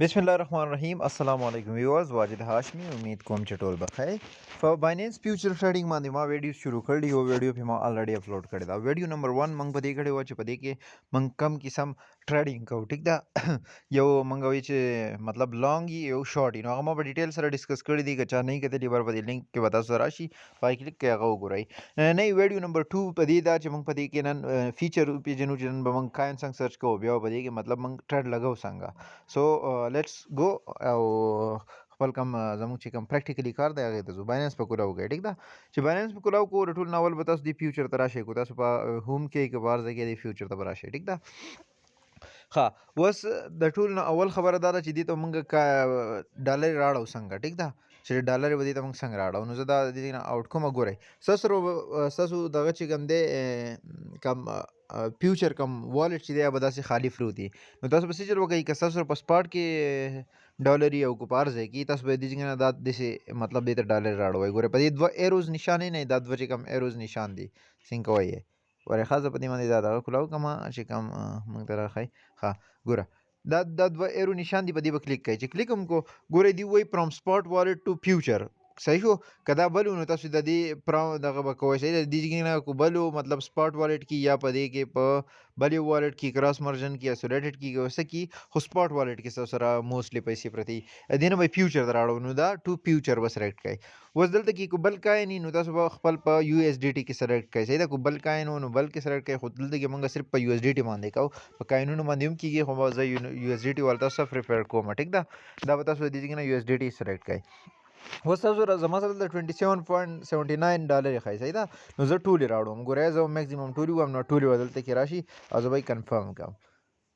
بسم الله الرحمن الرحیم. السلام علیکم ویورز، واجد هاشمی. امید کوم چې ټول بخیر. په بایننس فیوچر ټریډینګ باندې ما ویډیو شروع کړی یو ویډیو په ما الریډي اپلوډ کړی دا. ویډیو نمبر 1 موږ په دې کړی و چې په دې کې موږ کم قسم ټریډینګ کوو. ټیک ده. یو موږ وی چې مطلب لانګ یو شارټ نو هغه ما په ډیټیل سره ډیسکس کړی دی. که چا نه کتلی بر په دې لینک کې وتا سره راشي پای کلیک کوي هغه وګورئ. نه ویډیو نمبر 2 په دې دا چې موږ په دې کې نن فیچر پیجنو چې نن به موږ کاین څنګه سرچ کوو بیا په دې کې مطلب موږ ټریډ لګاو څنګه. سو لیټس گو او خپل کم زموږ چې کوم پریکټیکلی کار دی هغې ته ځو. بایننس په کولاو کوئ. ټیک ده. چې بایننس په کولاو کوو د ټول نه اول به تاسو د فیوچر ته راشئ. کو تاسو په هوم کې که بهر ځای کې د فیوچر ته به راشئ. ټیک ده. ښه اوس د ټول نه اول خبره دا ده چې دې ته موږ ډالر راړو څنګه. ټیک ده. چې ډالر به دې ته موږ څنګه راړو. نو زه دا د دې نه آوټکم ګورئ. ستاسو دغه چې کوم دی کم فیوچر کم والټ چې دی به داسې خالی پروت وي. نو تاسو به څه چل وکئ. که ستاسو په سپاټ کې ډالر یو کو په هر ځای کې تاسو به دې څنګه نه دا داسې مطلب دې ته ډالر راړوئ. ګورئ په دې 2 ایروز نشانې نه دا 2 چې کوم ایروز نشان دي څنګه کوئ یې ورې خاصه په دې باندې دا دغه کولاو کومه چې کوم موږ ته راښایي. ښه ګوره دا 2 ایرو نشان دی په دې به کلیک کوئ. چې کلیک هم کو ګورئ دی وایي فرام سپاټ والټ ټو فیوچر. صحیح شو. که دا بل نو تاسو د دې دغه به کوئ. صحیح ده. د دې نه کو بل مطلب سپاټ والټ کې یا په دې کې په بل یو والټ کې کراس مرجن کې اسولیټډ کې څه کې خو سپاټ والټ کې ستاسو سره موسټلی پیسې پرتې دې نه به فیوچر ته راوړو. نو دا ټو فیوچر به سلیکټ کړئ. اوس دلته کې کو بل کاین نو تاسو به خپل په یو ایس ډي ټي کې سلیکټ کړئ. صحیح ده. کو بل کاین نو بل کې سلیکټ کړئ. خو دلته کې موږ صرف په یو ایس ډي ټي باندې کوو. په کاینونو باندې هم کېږي خو زه یو ایس ډي ټي ولته څه پریفر کوم. ټیک ده. دا به تاسو د دې نه یو ایس ډي ټي سلیکټ کړئ. اوس تاسو زما سره د 27.79 ډالر ښایي. صحیح ده. نو زه ټولې راوړم. ګورئ زه میکزیمم ټولې وم نو ټولې به دلته کې راشي او زه به یې کنفرم کړم.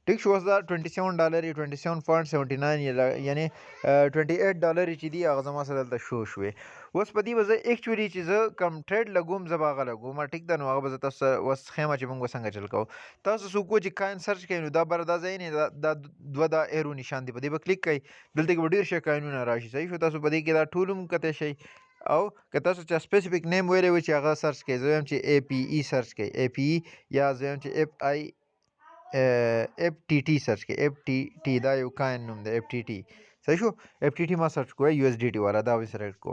ټیک شو. اوس دا 27 ډالر 27.79 یعنی 28 ډالر چې دي هغه زما سره دلته شو شوې. اوس په دې به زه ایکچولي چې زه کم ټریډ لګوم زه به هغه لګوم. ټیک ده. نو هغه به زه تاسو اوس ښیم چې موږ څنګه چل کوو. تاسو څوک چې کاین سرچ کوئ نو دا بر دا ځای نه دا 2 دا ایرو نشان دی په دې به کلیک کوئ. دلته کې به ډېر ښه کاینونه راشي. صحیح شو. تاسو په دې کې دا ټول هم کتی شئ او که تاسو چا سپیسیفیک نیم ویلی وي چې هغه سرچ کوئ. زه وایم چې اے پی ای سرچ کوئ. اے پی ای یا زه وایم چې اف آی اف ټي ټي سرچ کړئ. اف ټي ټي دا یو کاین نوم دی. اف ټي ټي صحیح شو. اف ټي ټي ما سرچ کوی یو ایس ډي ټي والا دا به سلیکټ کو.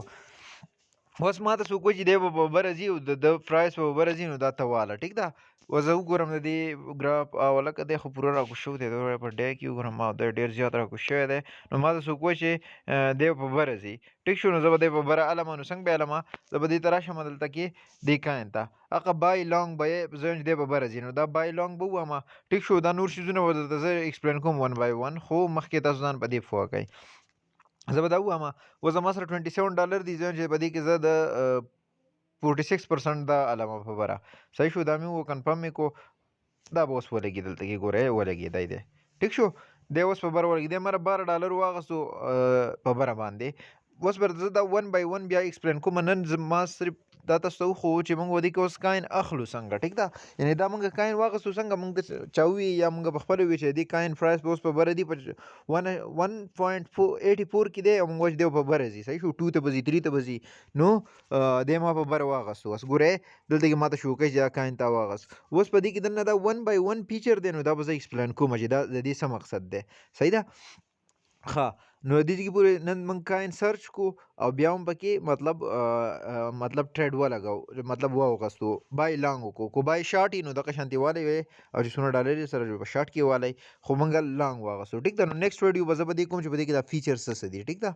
اوس ما ته څوک وایي چې دی به په بره ځي او د پرایس به بره ځي نو دا ته واله. ټیک ده. اوس زه وګورم د دې ګراف ولکه دی خو پوره راکوز شوی دی. په ډی کې وګورم دی ډېر زیات راکوز شوی دی. نو ما ته څوک وایي چې دی په بره ځي. ټیک شو. نو زه به دی په بره علمه نو څنګه به علمه زه به دې ته راشم دلته کې دې کاین ته هغه بای لانګ به یې زه وایم چې دی به بره ځي نو دا بای لانګ به ووایم. ټیک شو. دا نور شیزونه به درته زه ایکسپلین کوم 1 بای 1 خو مخکې تاسو ځان په دې پوه کړئ. زه به دا ووایم. اوس زما سره 27 ډالر دي. زه وایم چې په دې کې زه د 46% دا علامه په بره. صحیح شو. دا مې وکنفرم مې کو. دا به اوس ولګي دلته کې ګورئ ولګېدی دی. ټیک شو. دی اوس په بره ولګېدی. مره 12 ډالر واغستو په بره باندې. اوس به زه دا 1 بای 1 بیا ایکسپلین کوم. نن ما صرف دا تاسو ته وښو چې موږ دې کې اوس کاین اخلو څنګه. ټیک ده. یعنې دا موږ کاین واغستو څنګه موږ چا ووي یا موږ په خپله ووي چې دې کاین پرایس به اوس په بره دي په 1.84 کې دی او موږ چې دی په بره ځي. صحیح شو. 2 ته به ځي 3 ته به ځي نو دی ما په بره واغستو. اوس ګورئ دلته کې ما ته شو کوي چې دا کاین تا واغست. اوس په دې کې دننه دا 1 بای 1 فیچر دی نو دا به زه ایکسپلین کوم چې دا د دې څه مقصد دی. صحیح ده. ښه نو دې کې پورې نن موږ کاین سرچ کو او بیا هم پکې مطلب ټریډ ولګو مطلب واغستو بای لانګ وکړو. کو بای شارټ نو دغه شانتې والی وی او چې څومره ډالر یې سره په شارټ کې والی خو موږ لانګ واغستو. ټیک ده. نو نیکسټ ویډیو به زه به دې کوم چې په دې کې دا فیچر څه څه دي. ټیک ده.